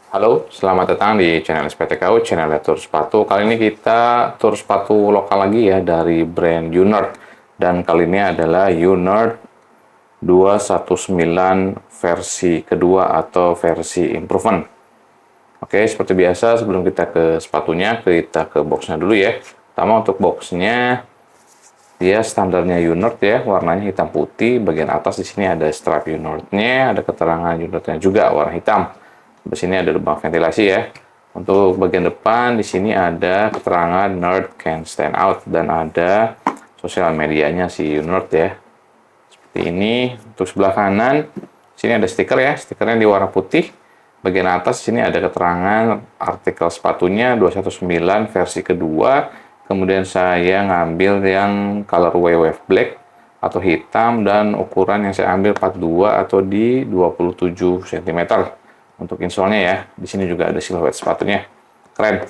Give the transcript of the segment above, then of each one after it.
Halo, selamat datang di channel SPTKU, channel tur sepatu. Kali ini kita tur sepatu lokal lagi ya dari brand Unerd. Dan kali ini adalah Unerd 219 versi kedua atau versi improvement. Oke, seperti biasa sebelum kita ke sepatunya, kita ke boxnya dulu ya. Pertama untuk boxnya, dia standarnya Unerd ya, warnanya hitam putih. Bagian atas di sini ada strap Unerd-nya, ada keterangan Unerd-nya juga warna hitam. Di sini ada lubang ventilasi ya. Untuk bagian depan di sini ada keterangan Nerd can stand out dan ada sosial medianya si Unerd ya. Seperti ini. Untuk sebelah kanan sini ada stiker ya, stikernya di warna putih. Bagian atas sini ada keterangan artikel sepatunya 219 versi kedua. Kemudian saya ngambil yang colorway wave black atau hitam dan ukuran yang saya ambil 42 atau di 27 cm. Untuk insole-nya ya. Di sini juga ada siluet sepatunya. Keren.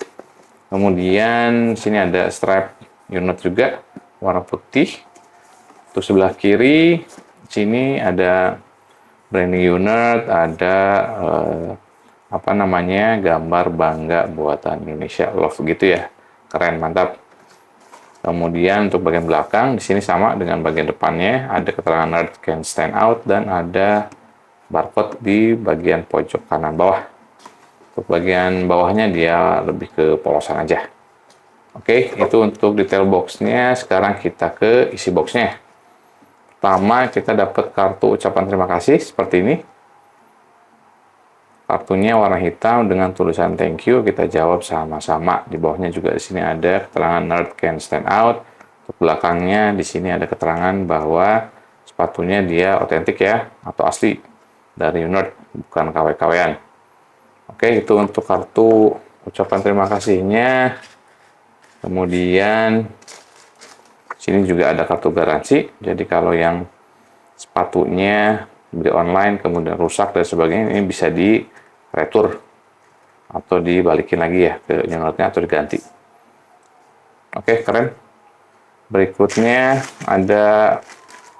Kemudian sini ada strap Unerd juga warna putih. Untuk sebelah kiri sini ada branding Unerd, ada apa namanya gambar bangga buatan Indonesia, love gitu ya. Keren, mantap. Kemudian untuk bagian belakang di sini sama dengan bagian depannya, ada keterangan Nerd can stand out dan ada barcode di bagian pojok kanan bawah. Untuk bagian bawahnya dia lebih ke polosan aja. Oke, itu untuk detail boxnya. Sekarang kita ke isi boxnya. Pertama kita dapat kartu ucapan terima kasih seperti ini. Kartunya warna hitam dengan tulisan thank you, kita jawab sama-sama. Di bawahnya juga di sini ada keterangan Nerd can stand out. Untuk belakangnya di sini ada keterangan bahwa sepatunya dia otentik ya atau asli dari Unerd, bukan KW-KW-an. Oke, itu untuk kartu ucapan terima kasihnya. Kemudian sini juga ada kartu garansi. Jadi kalau yang sepatunya beli online kemudian rusak dan sebagainya, ini bisa di retur atau dibalikin lagi ya ke Unerd-nya atau diganti. Oke, keren. Berikutnya ada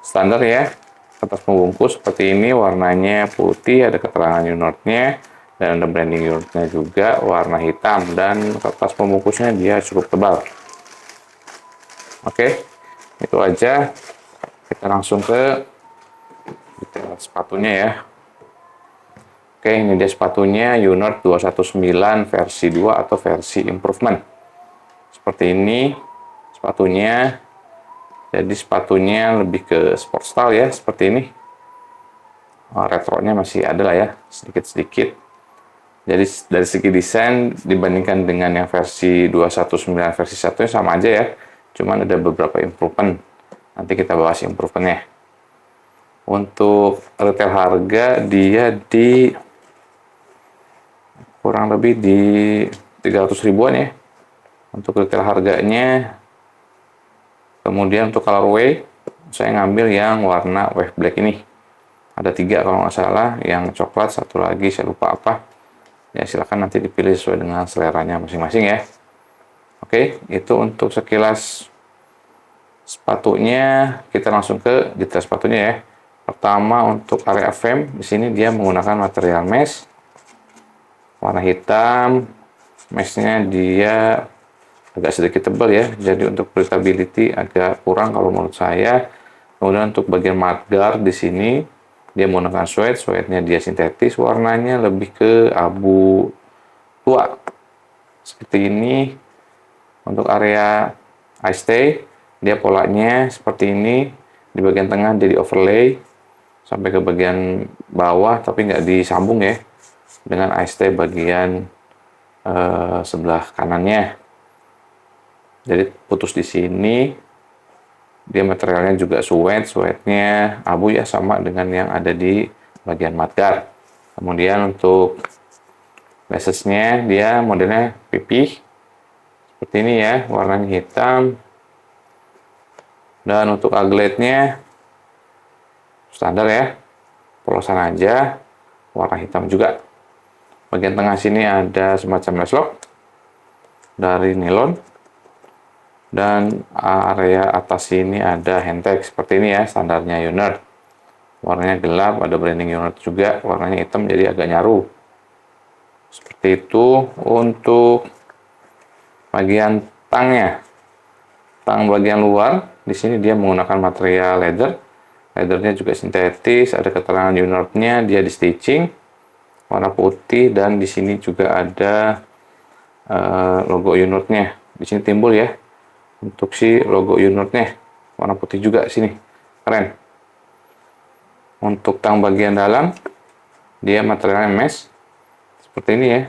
standar ya, kertas pembungkus seperti ini, warnanya putih, ada keterangan Unerd-nya dan ada branding Unerd-nya juga warna hitam, dan kertas pembungkusnya dia cukup tebal. Oke, itu aja. Kita langsung ke detail sepatunya ya. Oke, ini dia sepatunya Unerd 219 versi 2 atau versi improvement. Seperti ini sepatunya. Jadi sepatunya lebih ke sport style ya, seperti ini. Retronya masih ada lah ya, sedikit-sedikit. Jadi dari segi desain dibandingkan dengan yang versi 219 versi 1 sama aja ya. Cuman ada beberapa improvement. Nanti kita bahas improvementnya. Untuk retail harga dia di kurang lebih di 300 ribuan ya untuk retail harganya. Kemudian untuk colorway saya ngambil yang warna wave black ini, ada 3 kalau nggak salah, yang coklat satu lagi saya lupa apa ya, silahkan nanti dipilih sesuai dengan seleranya masing-masing ya. Oke, itu untuk sekilas sepatunya. Kita langsung ke detail sepatunya ya. Pertama untuk area frame, di sini dia menggunakan material mesh warna hitam. Meshnya dia agak sedikit tebal ya, jadi untuk breathability agak kurang kalau menurut saya. Kemudian untuk bagian mudguard di sini dia menggunakan suede-nya dia sintetis, warnanya lebih ke abu tua seperti ini. Untuk area eye stay dia polanya seperti ini, di bagian tengah jadi overlay sampai ke bagian bawah tapi nggak disambung ya dengan eye stay bagian sebelah kanannya. Jadi putus di sini. Dia materialnya juga suede-nya abu ya, sama dengan yang ada di bagian mudguard. Kemudian untuk laces-nya dia modelnya pipih seperti ini ya, warnanya hitam. Dan untuk aglet-nya standar ya, polosan aja, warna hitam juga. Bagian tengah sini ada semacam lace lock dari nilon, dan area atas sini ada handtag seperti ini ya, standarnya Unerd. Warnanya gelap, ada branding Unerd juga, warnanya hitam jadi agak nyaru. Seperti itu. Untuk bagian tangnya, tang bagian luar, di sini dia menggunakan material leather. Leathernya juga sintetis, ada keterangan unitnya, dia di stitching warna putih, dan di sini juga ada logo unitnya. Di sini timbul ya, untuk si logo unitnya warna putih juga sini, keren. Untuk tang bagian dalam, dia materialnya mesh seperti ini ya,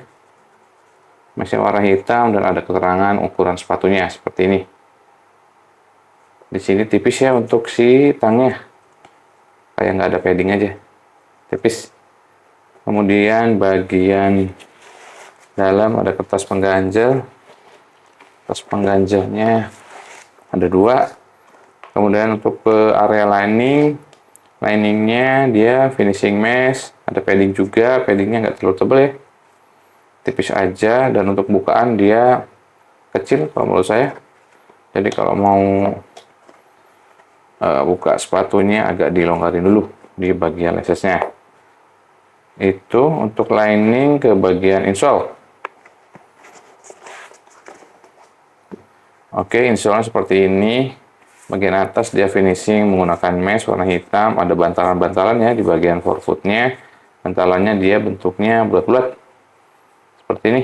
meshnya warna hitam dan ada keterangan ukuran sepatunya seperti ini. Di sini tipis ya untuk si tangnya, kayak nggak ada padding aja, tipis. Kemudian bagian dalam ada kertas pengganjel. Kertas pengganjelnya ada 2. Kemudian untuk ke area lining, liningnya dia finishing mesh, ada padding juga, paddingnya nggak terlalu tebal ya, tipis aja. Dan untuk bukaan dia kecil kalau menurut saya, jadi kalau mau buka sepatunya agak dilonggarin dulu di bagian lasesnya. Itu untuk lining ke bagian insole. Oke, insole seperti ini. Bagian atas dia finishing menggunakan mesh warna hitam, ada bantalan-bantalannya di bagian forefootnya. Bantalannya dia bentuknya bulat-bulat seperti ini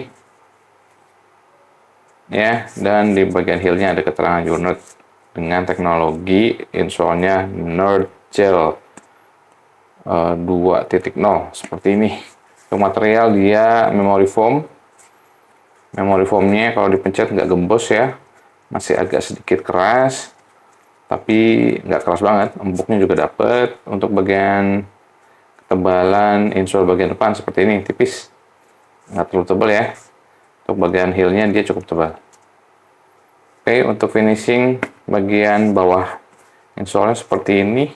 ya, dan di bagian heelnya ada keterangan unit dengan teknologi insole-nya Nerd Gel 2.0 seperti ini. Untuk material dia memory foam. Memory foamnya kalau dipencet nggak gembos ya, masih agak sedikit keras, tapi nggak keras banget. Empuknya juga dapet. Untuk bagian ketebalan insole bagian depan seperti ini, tipis, nggak terlalu tebal ya. Untuk bagian heelnya dia cukup tebal. Oke, untuk finishing bagian bawah insole seperti ini,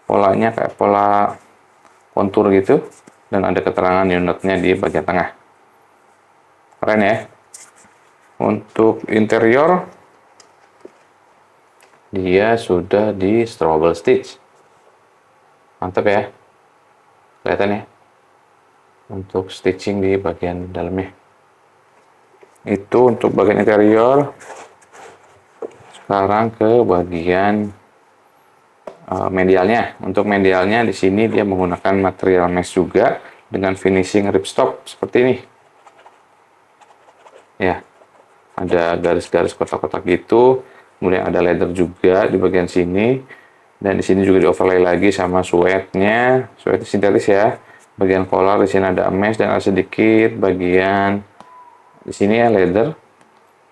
polanya kayak pola kontur gitu, dan ada keterangan unitnya di bagian tengah. Keren ya. Untuk interior, dia sudah di strobel stitch. Mantap ya, kelihatan ya, untuk stitching di bagian dalamnya. Itu untuk bagian interior. Sekarang ke bagian medialnya. Untuk medialnya di sini dia menggunakan material mesh juga dengan finishing ripstop seperti ini. Ya, ada garis-garis kotak-kotak gitu. Kemudian ada leather juga di bagian sini, dan di sini juga di overlay lagi sama suede-nya. Suede sintetis ya. Bagian collar di sini ada mesh dan ada sedikit bagian di sini ya leather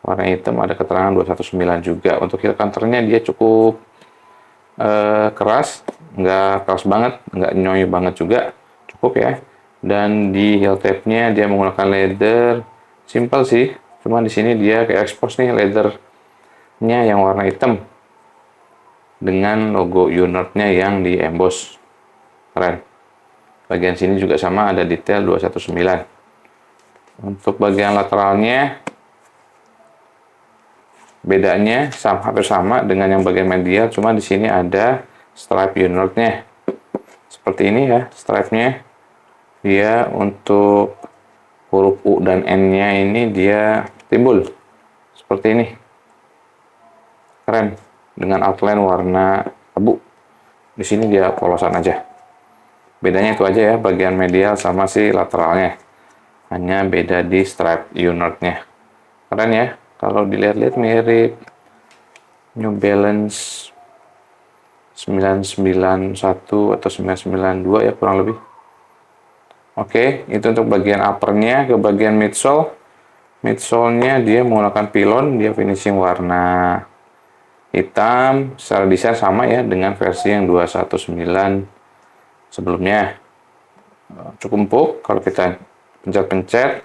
warna hitam, ada keterangan 219 juga. Untuk heel counternya dia cukup keras, nggak keras banget, nggak nyoy banget juga, cukup ya. Dan di heel tab-nya dia menggunakan leather simple sih, cuma di sini dia kayak expose nih leathernya yang warna hitam dengan logo unitnya yang di emboss, keren. Bagian sini juga sama, ada detail 219. Untuk bagian lateralnya bedanya hampir sama dengan yang bagian medial, cuma di sini ada stripe unitnya seperti ini ya. Stripe-nya dia untuk huruf U dan N-nya ini dia timbul seperti ini, keren, dengan outline warna abu. Di sini dia polosan aja. Bedanya itu aja ya, bagian medial sama si lateralnya, hanya beda di stripe unitnya. Keren ya, kalau dilihat-lihat mirip New Balance 991 atau 992 ya, kurang lebih. Oke, itu untuk bagian uppernya. Ke bagian midsole. Midsole-nya dia menggunakan pilon, dia finishing warna hitam. Secara desain sama ya dengan versi yang 219 sebelumnya. Cukup empuk kalau kita pencet-pencet.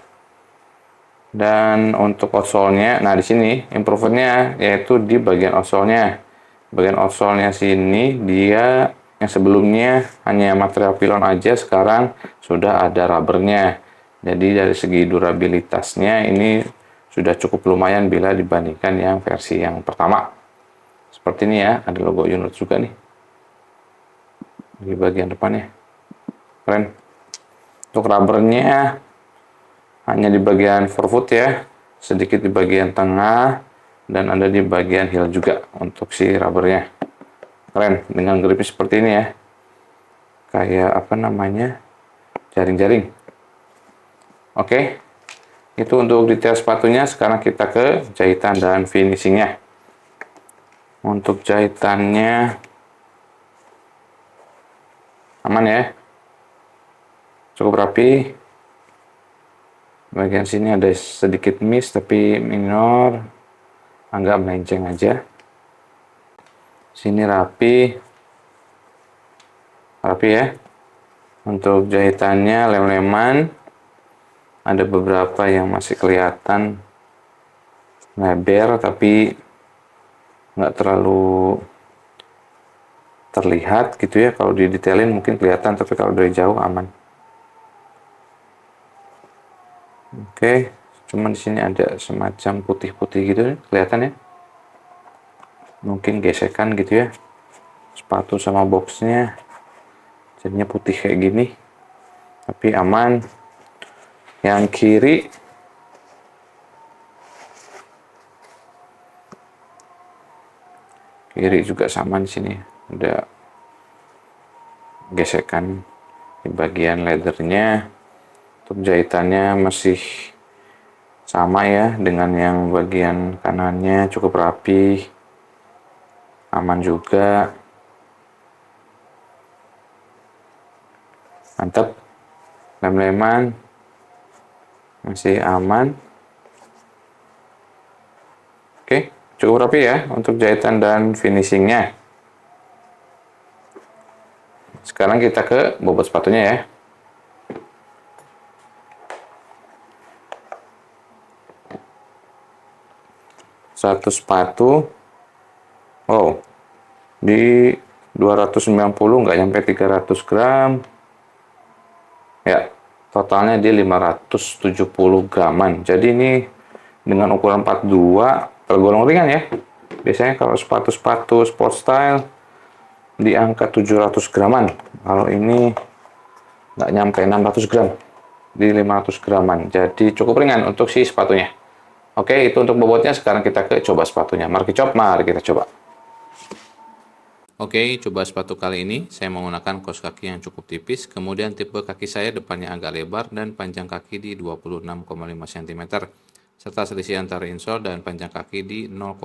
Dan untuk outsole-nya, nah di sini improvement-nya yaitu di bagian outsole-nya. Bagian outsole-nya sini dia yang sebelumnya hanya material pilon aja, sekarang sudah ada rubbernya. Jadi dari segi durabilitasnya ini sudah cukup lumayan bila dibandingkan yang versi yang pertama. Seperti ini ya, ada logo unit juga nih di bagian depannya, keren. Untuk rubbernya hanya di bagian forefoot ya, sedikit di bagian tengah, dan ada di bagian heel juga untuk si rubbernya. Keren, dengan gripnya seperti ini ya, kayak apa namanya, jaring-jaring. Oke, itu untuk detail sepatunya. Sekarang kita ke jahitan dan finishingnya. Untuk jahitannya aman ya, cukup rapi. Bagian sini ada sedikit miss tapi minor, agak melenceng aja. Sini rapi ya. Untuk jahitannya lem-leman, ada beberapa yang masih kelihatan lebar tapi nggak terlalu terlihat gitu ya. Kalau didetailin mungkin kelihatan, tapi kalau dari jauh aman. Oke, cuman di sini ada semacam putih-putih gitu ya, kelihatan ya. Mungkin gesekan gitu ya, sepatu sama boxnya jadinya putih kayak gini, tapi aman. Yang kiri juga sama, di sini ada gesekan di bagian leathernya. Untuk jahitannya masih sama ya dengan yang bagian kanannya, cukup rapi, aman juga, mantap. Lem-leman masih aman. Oke, cukup rapi ya untuk jahitan dan finishingnya. Sekarang kita ke bobot sepatunya ya. Satu sepatu, wow, di 290, nggak nyampe 300 gram. Ya, totalnya di 570 graman. Jadi ini dengan ukuran 42 tergolong ringan ya. Biasanya kalau sepatu-sepatu sport style di angka 700 graman. Kalau ini nggak nyampe 600 gram, di 500 graman. Jadi cukup ringan untuk si sepatunya. Oke, itu untuk bobotnya. Sekarang kita ke coba sepatunya. Mari kita coba. Oke, coba sepatu kali ini saya menggunakan kaos kaki yang cukup tipis, kemudian tipe kaki saya depannya agak lebar dan panjang kaki di 26,5 cm. Serta selisih antara insole dan panjang kaki di 0,5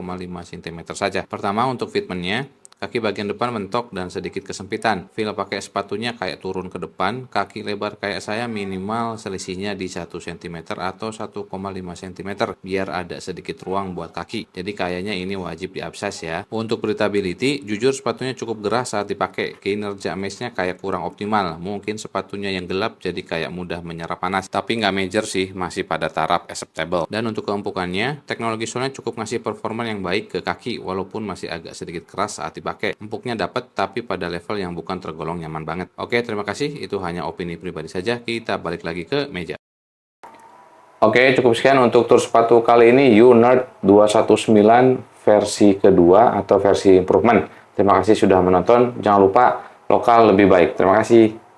cm saja. Pertama, untuk fitmentnya, kaki bagian depan mentok dan sedikit kesempitan. Feel pakai sepatunya kayak turun ke depan, kaki lebar kayak saya minimal selisihnya di 1 cm atau 1,5 cm, biar ada sedikit ruang buat kaki. Jadi kayaknya ini wajib di upsize ya. Untuk breathability, jujur sepatunya cukup gerah saat dipakai. Kinerja mesh-nya kayak kurang optimal. Mungkin sepatunya yang gelap jadi kayak mudah menyerap panas. Tapi nggak major sih, masih pada taraf acceptable. Dan untuk keempukannya, teknologi sole cukup ngasih performa yang baik ke kaki walaupun masih agak sedikit keras saat dipakai. Empuknya dapat tapi pada level yang bukan tergolong nyaman banget. Oke, terima kasih. Itu hanya opini pribadi saja. Kita balik lagi ke meja. Oke, cukup sekian untuk tur sepatu kali ini UNERD 219 versi kedua atau versi improvement. Terima kasih sudah menonton. Jangan lupa lokal lebih baik. Terima kasih.